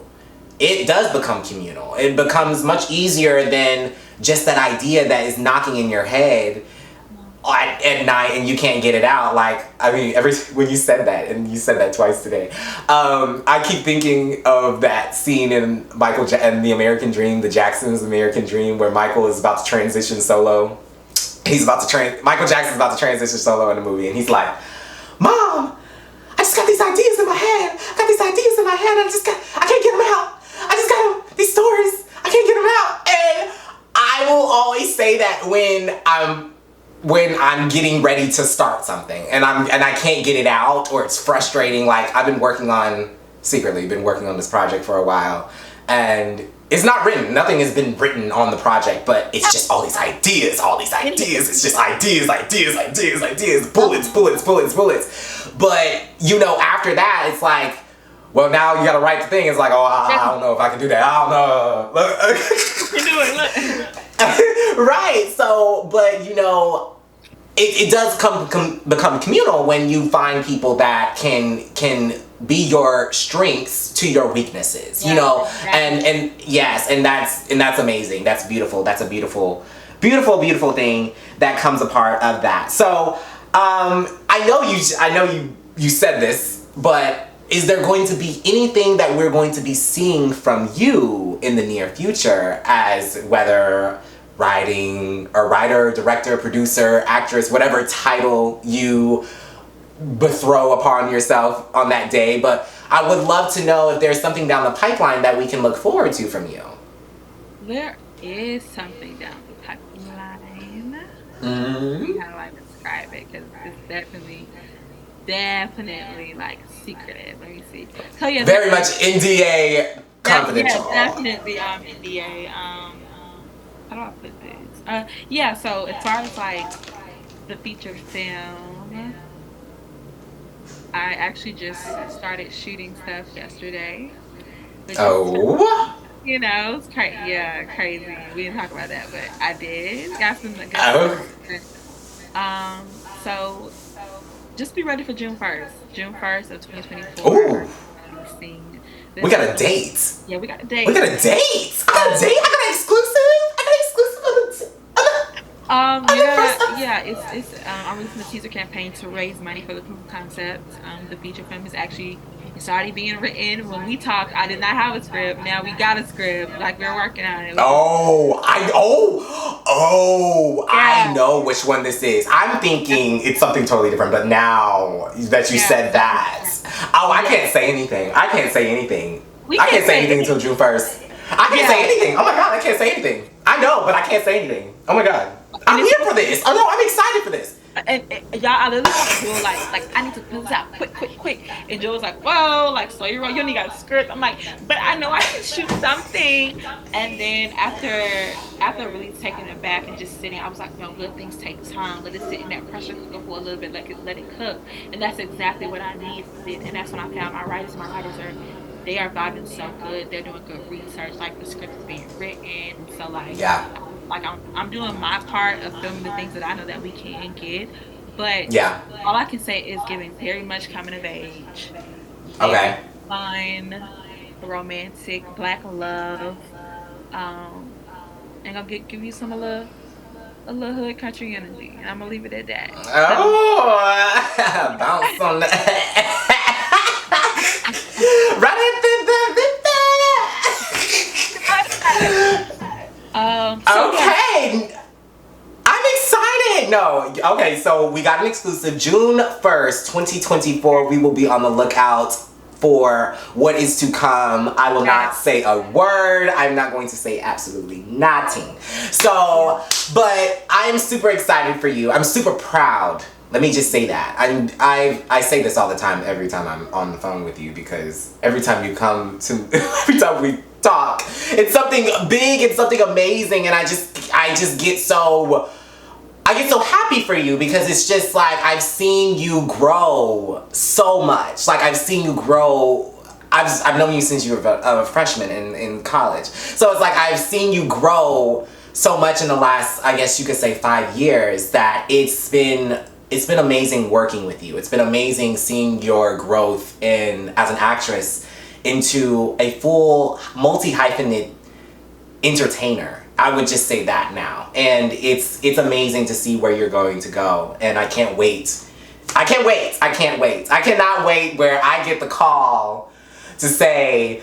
it does become communal. It becomes much easier than just that idea that is knocking in your head at night and you can't get it out. Like, I mean, when you said that, and you said that twice today, I keep thinking of that scene in and the American Dream, the Jacksons' American Dream, where Michael is about to transition solo. Michael Jackson's about to transition solo in the movie, and he's like, "Mom, I just got these ideas in my head. I can't get them out. I just got these stories. I can't get them out." And I will always say that when I'm getting ready to start something and I can't get it out or it's frustrating. Like I've been working on this project for a while and it's not written. Nothing has been written on the project, but it's just all these ideas. It's just ideas, bullets. But after that, it's like, well, now you gotta write the thing. It's like, oh, I don't know if I can do that. I don't know. You do it, look. Right. So, but it does become communal when you find people that can be your strengths to your weaknesses. And yes, and that's amazing. That's beautiful. That's a beautiful thing that comes a part of that. So, I know you said this, but is there going to be anything that we're going to be seeing from you in the near future, as whether writing or writer, director, producer, actress, whatever title you bestow upon yourself on that day? But I would love to know if there's something down the pipeline that we can look forward to from you. There is something down the pipeline. Mm-hmm. How do I describe it? Because it's definitely like secretive. Let me see. So yeah, Very much NDA confidential. yeah, definitely NDA. How do I put this? Yeah. So as far as like the feature film, I actually just started shooting stuff yesterday, which is Oh. it's crazy. Yeah, crazy. We didn't talk about that, but I did. Got some good Oh. stuff. So just be ready for June 1st. June 1st of 2024. Ooh. Seeing We this got a date. Yeah, we got a date. We got a date. I got a date. I got an exclusive. Yeah, it's I'm releasing a teaser campaign to raise money for the proof of concept. The feature film is actually it's already being written. When we talked, I did not have a script. Now we got a script. Like we're working on it. I know which one this is. I'm thinking it's something totally different, but now that you said that, I can't say anything. I can't say anything until June 1st. I can't say anything. Oh my God, I can't say anything. I know, but I can't say anything. Oh my God. I'm here for this. Oh no, I'm excited for this. And y'all, I literally talked to Joel like I need to put this out quick. And Joel was like, whoa, like so you only got a script. I'm like, but I know I can shoot something. And then after really taking it back and just sitting, I was like, no, good things take time. Let it sit in that pressure cooker for a little bit, let it cook. And that's exactly what I needed. And that's when I found my writers. My writers they are vibing so good. They're doing good research. Like the script is being written. So like Yeah. like I'm doing my part of filming the things that I know that we can get, but Yeah. all I can say is giving very much coming of age, Okay. fun, romantic, black love, and I'll give you some a little hood country energy, and I'm gonna leave it at that. Oh, bounce on that. So Okay. I'm excited. No. Okay, so we got an exclusive. June 1st, 2024. We will be on the lookout for what is to come. I will not say a word. I'm not going to say absolutely nothing. So, but I'm super excited for you. I'm super proud. Let me just say that. I say this all the time every time I'm on the phone with you, because every time you come to every time we talk, it's something big, it's something amazing, and I just get so happy for you, because it's just like I've seen you grow so much. Like I've seen you grow. I've known you since you were a freshman in college. So it's like I've seen you grow so much in the last, I guess you could say, 5 years, that it's been amazing working with you. It's been amazing seeing your growth as an actress into a full multi-hyphenate entertainer. I would just say that now. And it's amazing to see where you're going to go. And I can't wait. I cannot wait where I get the call to say,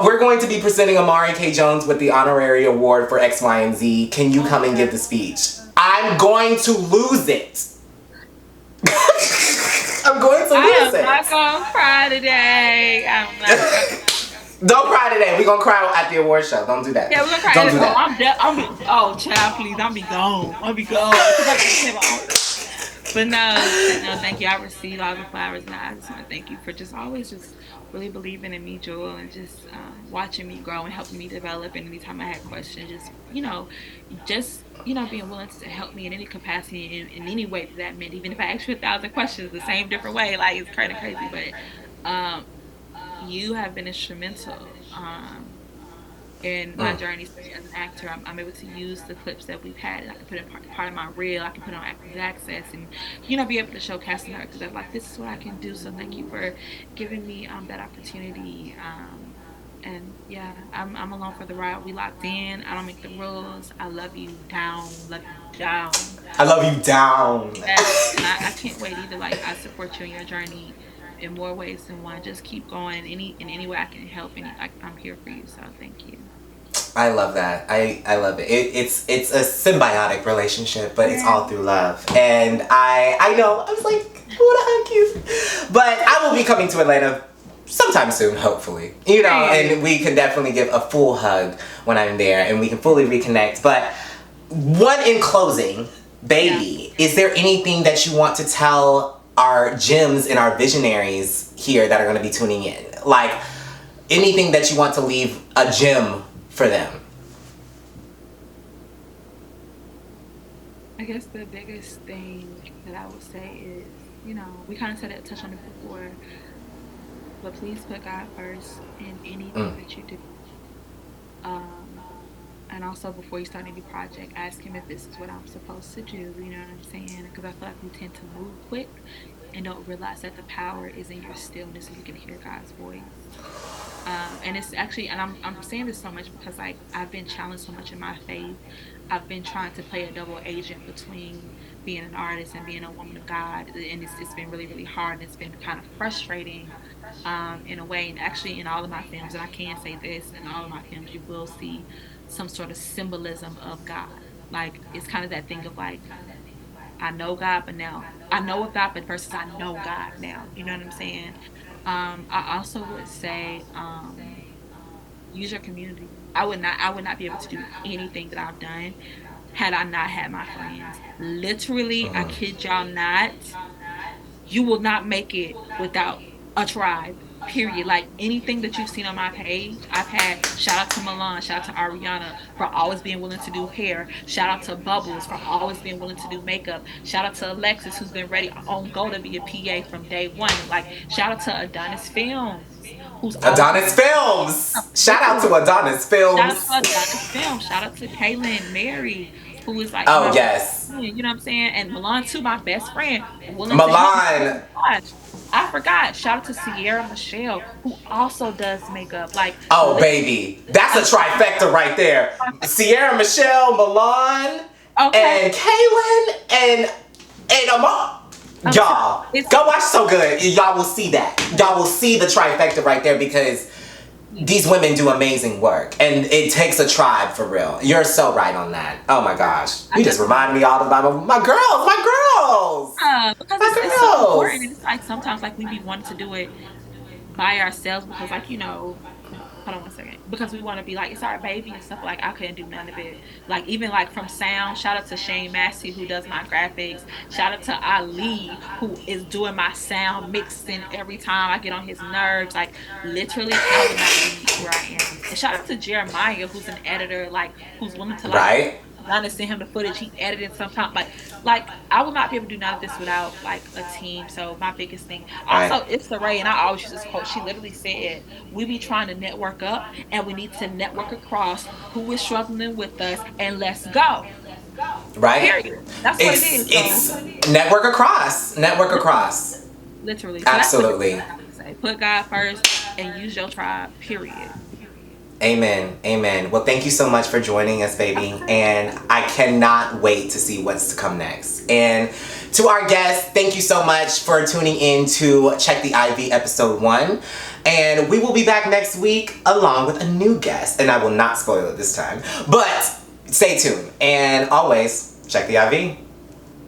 we're going to be presenting Amari K. Jones with the honorary award for X, Y, and Z. Can you come and give the speech? I'm going to lose it. I'm going to lose it. I'm not gonna cry today. I'm not. Don't cry today. We're gonna cry at the award show. Don't do that. Yeah, we're gonna cry. Don't do Oh, that. oh, child, please, I'm be gone. I'll be gone. Cause I can't have. But no, thank you. I received all the flowers, and I just want to thank you for just always just really believing in me, Jewel, and just watching me grow and helping me develop. And anytime I had questions, just being willing to help me in any capacity, in any way that that meant. Even if I asked you 1,000 questions, the same different way, like it's kind of crazy. But you have been instrumental. In my Mm. journey, especially as an actor, I'm able to use the clips that we've had, and I can put it part of my reel. I can put it on Actors Access, and be able to show casting directors that like this is what I can do. So thank you for giving me that opportunity. And yeah, I'm along for the ride. We locked in. I don't make the rules. I love you down. Love you down. I love you down. Yes, and I can't wait either. Like I support you in your journey in more ways than one. Just keep going. In any way I can help. Like I'm here for you. So thank you. I love that. I love it. It's a symbiotic relationship, but it's Yeah. all through love. And I know I was like, I want to hug you, but I will be coming to Atlanta sometime soon, hopefully. Hey. And we can definitely give a full hug when I'm there, and we can fully reconnect. But one in closing, Yeah. baby, is there anything that you want to tell our gems and our visionaries here that are going to be tuning in? Like anything that you want to leave a gem for them? I guess the biggest thing that I would say is, we kind of said it, touched on it before, but please put God first in anything Mm. that you do. Um, and also before you start any project, ask Him if this is what I'm supposed to do. You know what I'm saying? Because I feel like we tend to move quick and don't realize that the power is in your stillness, so you can hear God's voice. And it's actually, and I'm saying this so much because like I've been challenged so much in my faith. I've been trying to play a double agent between being an artist and being a woman of God, and it's been really really hard. And it's been kind of frustrating, in a way. And actually, in all of my films, and I can say this, in all of my films, you will see some sort of symbolism of God. Like it's kind of that thing of like I know God, but now I know of God, but versus I know God now. You know what I'm saying? I also would say use your community. I would not be able to do anything that I've done had I not had my friends. Literally, I kid y'all not, you will not make it without a tribe. Period. Like anything that you've seen on my page, I've had shout out to Milan, shout out to Ariana for always being willing to do hair, shout out to Bubbles for always being willing to do makeup, shout out to Alexis who's been ready on go to be a PA from day one. Like shout out to Adonis Films, who's always Adonis Films. Shout out to literally Adonis shout out Films. to Adonis Films, shout out to Kaylin Mary, who is like Oh my best yes, friend, you know what I'm saying? And Milan too, my best friend, willing to help me. Oh Milan. my gosh. I forgot. Shout out to Sierra Michelle, who also does makeup. Like, Oh literally, baby, that's a I'm so trifecta right there. Sierra Michelle, Milan, okay. and Kaylin, and Amar. Y'all, It's go watch So Good. Y'all will see that. Y'all will see the trifecta right there because these women do amazing work, and it takes a tribe for real. You're so right on that. Oh my gosh, I you just definitely reminded me all about because my it's so important. girls. And it's like sometimes like we be wanting to do it by ourselves because like hold on one second. Because we want to be like, it's our baby and stuff. Like, I couldn't do none of it. Like, even like from sound, shout out to Shane Massey, who does my graphics. Shout out to Ali, who is doing my sound mixing every time I get on his nerves. Like, literally, I would not be where I am. And shout out to Jeremiah, who's an editor, like, who's willing to, like, Right, not to send him the footage. He edited sometimes. Like I would not be able to do none of this without like a team. So my biggest thing. right, Also, it's the Ray, and I always use this quote. She literally said, "We be trying to network up, and we need to network across who is struggling with us, and let's go." right. Period. That's what it It's is. So it's network across, network across. literally, so that's the biggest thing Absolutely. I would say. Put God first and use your tribe. Period. Amen. Amen. Well, thank you so much for joining us, Of baby. course. And I cannot wait to see what's to come next. And to our guests, thank you so much for tuning in to Check the IV episode 1. And we will be back next week along with a new guest. And I will not spoil it this time. But stay tuned. And always, check the IV.